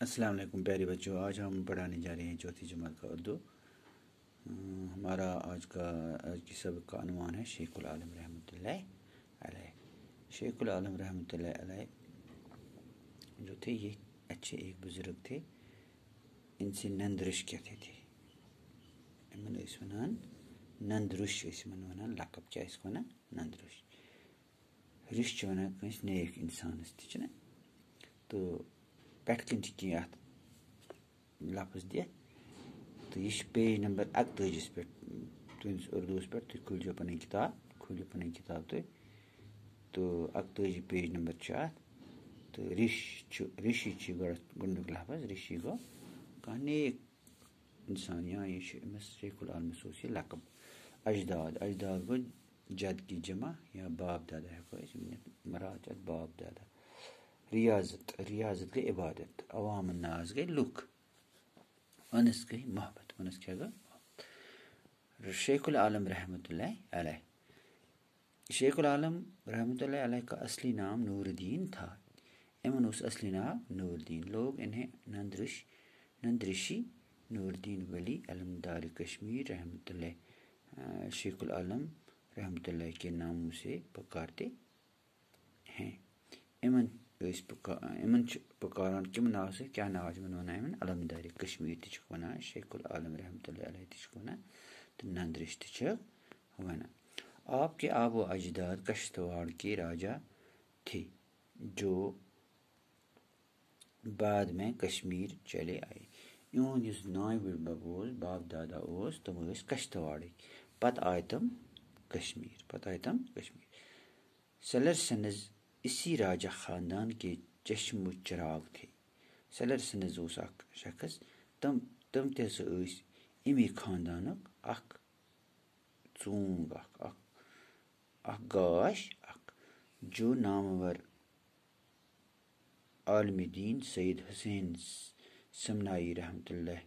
السلام علیکم پیارے بچوں، آج ہم پڑھانے جا رہے ہیں چوتھی جماعت کا اردو۔ ہمارا آج کی سبق کا عنوان ہے شیخ العالم رحمۃ اللہ علیہ۔ شیخ العالم رحمۃ اللہ علیہ جو تھے یہ اچھے ایک بزرگ تھے، ان سے نندرش کہتے تھے۔ اس ونان نندرش ونان لقب کیا اس کو نا نندرش رش ونان کنس نیک انسانس تھی نا تو پٮ۪ٹھ کِنۍ چھِ کینٛہہ اَتھ لفظ دِتھ تہٕ یہِ چھِ پیج نمبر 41 پٮ۪ٹھ تُہٕنٛدِس اُردوٗوَس پٮ۪ٹھ تُہۍ کھوٗلۍزیو پَنٕنۍ کِتاب تُہۍ تہٕ 41 پیج نمبر چھُ اَتھ تہٕ رِشی چھِ گۄڈنیُک لفظ رِشی گوٚو کانٛہہ نیک اِنسان یا یہِ چھُ أمِس شیخ العالمَس اوس یہِ لقب اجداد گوٚو جد کی جمع یا باپ دادا ہٮ۪کو أسۍ ؤنِتھ مراد چھِ اَتھ باپ دادا۔ ریاضت گٔے عبادت، عوام الناس گٔے لُکھ، انس گٔے محبت، انس کیٛاہ گوٚو محبت۔ شیخ العالم رحمۃ اللہ علیہ، شیخ العالم رحمۃ اللہ علیہ کا اصلی نام نور الدین تھا۔ یِمن اوس اصلی ناو نور الدین، لوگ انہیں نندرشی نور الدین ولی علمدار کشمیر رحمۃ اللہ شیخ العالم رحمۃ اللہ کے ناموں سے پکارتے ہیں۔ یِمن چھِ پکاران کَمہِ ناو سۭتۍ، کیٛاہ ناو چھِ یِمن وَنان یِمن علمدارِ کشمیٖر تہِ چھِکھ وَنان، شیخ العالم رحمۃ اللہ علیہ تہِ چھِکھ وَنان تہٕ نندرش تہِ چھِکھ وَنان۔ آپ کے آب و اجداد کشتواڑ کے راجا تھے جو بعد میں کشمیر چلے آئے۔ یِہُنٛد یُس نانہِ بٕڈبب اوس باپ دادا اوس تِم ٲسۍ کشتواڑٕکۍ، پتہٕ آے تِم کشمیٖر۔ سیلرسنز اسی راجا خاندان کے چشم و چراغ تھے۔ سیلرسنز اوس اکھ شخص، تِم تہِ ہسا ٲسۍ امی خاندانُک اکھ ژوٗنٛگ اکھ گاش اکھ جو نامور عالم دین سید حسین سمنائی رحمۃ اللہ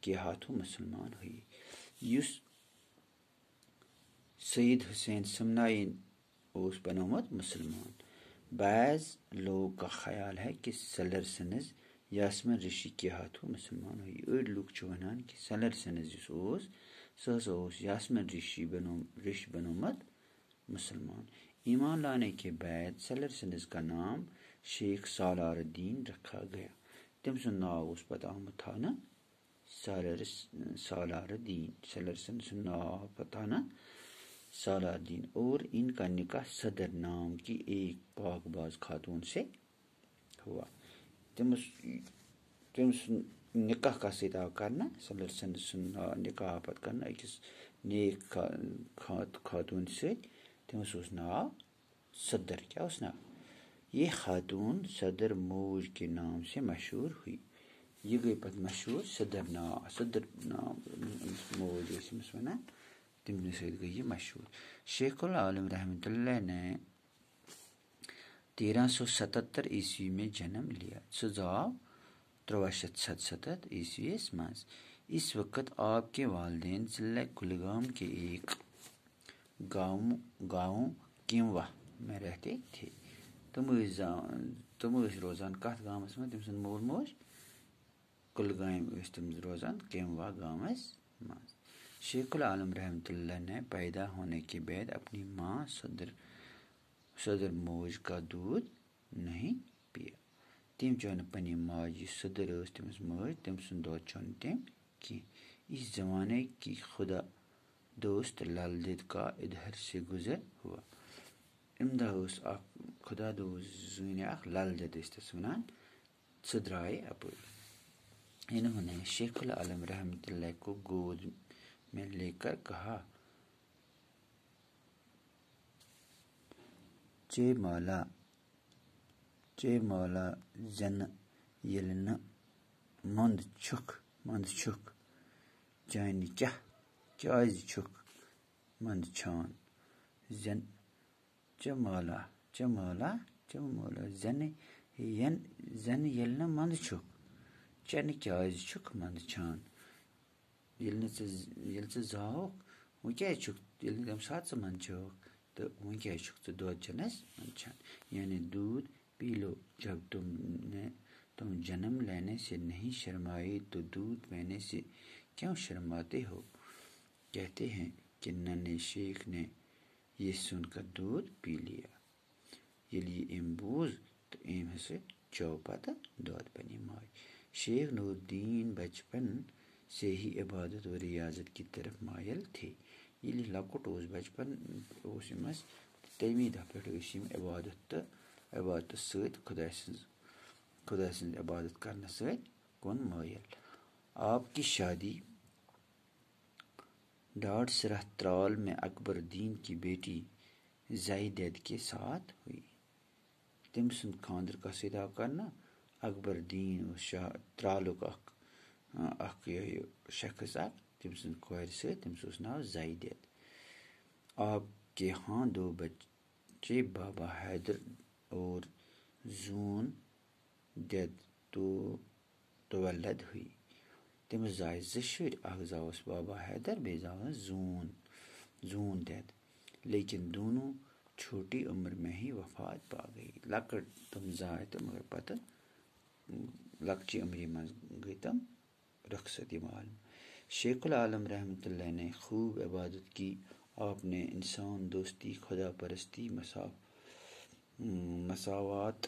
کے ہاتھوں مسلمان ہوئی۔ یُس سید حسین سمنائی اوس بنومُت مسلمان۔ بعض لوگوں کا خیال ہے کہ سیلرسنز یاسمین رشی کے ہاتھوں مسلمان ہوئی۔ أڑۍ لُکھ چھِ وَنان کہ سیلرسنز یُس اوس سُہ ہسا اوس یاسمین رش بنومُت مسلمان۔ ایمان لانے کے بعد سیلرسنز کا نام شیخ سالار الدین رکھا گیا۔ تٔمۍ سُنٛد ناو اوس پتہٕ آمُت تھاونہٕ سالار الدین، سیلرسن سُنٛد ناو آو پتہٕ تھاونہٕ سالار الدین، اور ان کا نکاح صدر نام کی ایک پاک باز خاتون سے ہوا۔ تٔمۍ سُنٛد نکاح کَتھ سۭتۍ آو کرنہٕ، سیلرسن سُنٛد نکاح آو پتہٕ کرنہٕ أکِس نیک خاتون سۭتۍ، تٔمِس اوس ناو صدر، کیٛاہ اوس ناو؟ یہ خاتون صدر موج کے نام سے مشہور ہوئی۔ یہ گٔے پتہٕ مشہوٗر صدر نام موج ٲسۍ أمِس وَنان، تمنے سۭتۍ گٔے یہ مشہوٗر۔ شیخ العالم رحمۃ اللہ نے 1377 عیسوی میں جنم لیا۔ سُہ زاو 1377 عیسویس منٛز۔ اس وقت آپ کے والدین ضلع کُلگام کے ایک گاؤں کیمواہ میں رہتے تھے۔ تم ٲسۍ روزان کتھ گامس منٛز، تٔمۍ سُنٛد مول موج کُلگامہِ ٲسۍ تِم روزان کیمواہ گامس منٛز۔ شیخ العالم رحمۃ اللہ نے پیدا ہونے کے بعد اپنی ماں صدر موج کا دودھ نہیں پیا۔ تٔمۍ چیوٚو نہٕ پننہِ ماجہِ یُس صدر ٲس تٔمِس مٲج، تٔمۍ سُنٛد دۄد چیوٚو نہٕ تٔمۍ کینٛہہ۔ اس زمانے کی خدا دوست لل دید کا ادھر سے گزر ہوا۔ امہِ دۄہ ٲس اکھ خدا دوست زٔنۍ اکھ لل دید ٲسۍ تَس وَنان، سۄ درٛاے اَپٲرۍ۔ انہوں نے شیخ العالم رحمۃ اللہ کو گود میں لے کر کہا، چے مولا زنہٕ ییٚلہِ نہٕ منٛد چھُکھ چانہِ کیٛازِ چھُکھ منٛدچھان؟ چے مولا زنہٕ ییٚلہِ نہٕ منٛد چھُکھ چنہٕ کیٛازِ چھُکھ منٛدچھان؟ ییٚلہِ ژٕ زاوُکھ وۄنۍ کیٛازِ چھُکھ، ییٚلہِ نہٕ تَمہِ ساتہٕ ژٕ منٛدچھوکھ تہٕ وۄنۍ کیٛازِ چھُکھ ژٕ دۄد چٮ۪نَس منٛدچھان؟ یعنی دودھ پی لو جب تم جنم لینے سے نہیں شرمائے تو دودھ پینے سے کیوں شرماتے ہو؟ کہتے ہیں کہ ننھے شیخ نے یہ سن کر دودھ پی لیا. یلی ایم بوز تو ایم ہسے چو پتہ دود پنی ماج. شیخ نور الدین بچپن سے ہی عبادت و ریاضت کی طرف مائل تھے. یلی لکٹ اوس بچپن اوس یمس تمی دہ پہ عبادت ست خدا سن عبادت کرنے ست کن مائل. آپ کی شادی ڈاڑھ سرہ ترال میں اکبر الدین کی بیٹی زائدید کے ساتھ ہوئی. تم سند خاندر کس سۭتۍ آو کرنا؟ اکبر الدین اوس شاہ ترالُک اکھ شخص اکھ تم سند کورِ سۭتۍ تٔمِس اوس ناو زائدید. آپ کے ہاں دو بچے بابا حیدر اور زون دید تولد ہوئی. تٔمِس زاے زٕ شُرۍ، اکھ زاوُس بابا حیدر بیٚیہِ زاوُس زون دید، لیکن دونوں چھوٹی عمر میں ہی وفات پا گئی. لکٹ تم زاے تہٕ مگر پتہٕ لکچی عمری منٛز گٔے تم رخصت یہِ عالم. شیخ العالم رحمۃ اللہ نے خوب عبادت کی. آپ نے انسان دوستی، خدا پرستی، مساوات،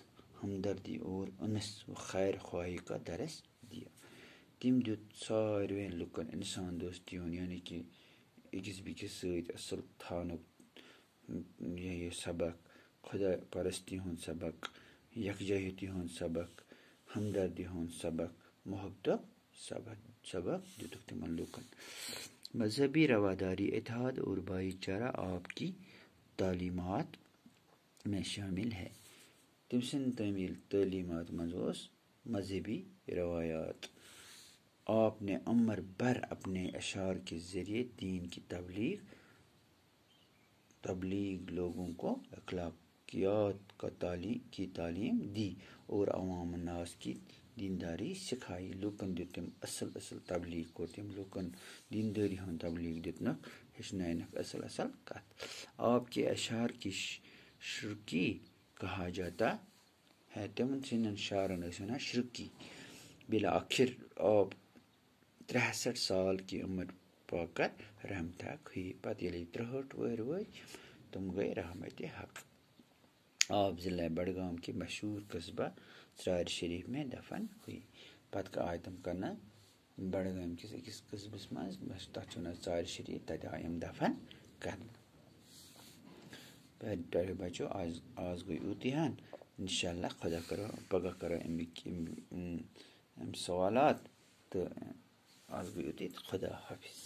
ہمدردی اور انس و خیر خواہی کا درس دیا. تم دیت ساروین لکن انسان دوستی ہُنٛد یعنی کہ أکِس بیٚکِس سۭتۍ اصل تھاونُک یہ سبق، خدا پرستی ہُنٛد سبق، یکجہتی ہُنٛد سبق، ہمدردی ہُنٛد سبق، محبتُک سبق دِتُکھ تمن لوکن. مذہبی رواداری، اتحاد اور بھائی چارہ آپ کی تعلیمات میں شامل ہے. تم سند تعلیمات منٛز اوس مذہبی روایات. آپ نے عمر بھر اپنے اشعار کے ذریعے دین کی تبلیغ، لوگوں کو اخلاقیات کی تعلیم دی اور عوام الناس کی دینداری سکھائی. لوکن دیت تم اصل تبلیغ کور تم لوکن دینداری ہُنٛد تبلیغ دِتنکھ، ہیٚچھنٲینکھ اصل کتھ. آپ کے اشعار کی شرکی کہا جاتا ہے. تمن سندین شعرن ٲسۍ ونان شرکی. بالآخر آپ 63 سال کی عمر پا کر رحمت حق ہوئی. پتہ ییٚلہِ 63 وٕہٕرۍ وٲتۍ تم گئے رحمت حق. آپ ضلع بڈگام کے مشہور قصبہ ژرارِ شریف میں دفن ہوئی. پتہٕ آے تم کرنہٕ بڈگام کس أکِس قصبس منٛز، تتھ چھِ ونان ژرارِ شریف، تتہِ آے یِم دفن کرنہٕ. پیارے بچو، آز گوٚو یُتُے ہن. انشاءاللہ خدا کرو پگاہ کرو اَمِکۍ سوالات تہٕ آز گوٚو یُتُے. خدا حافظ.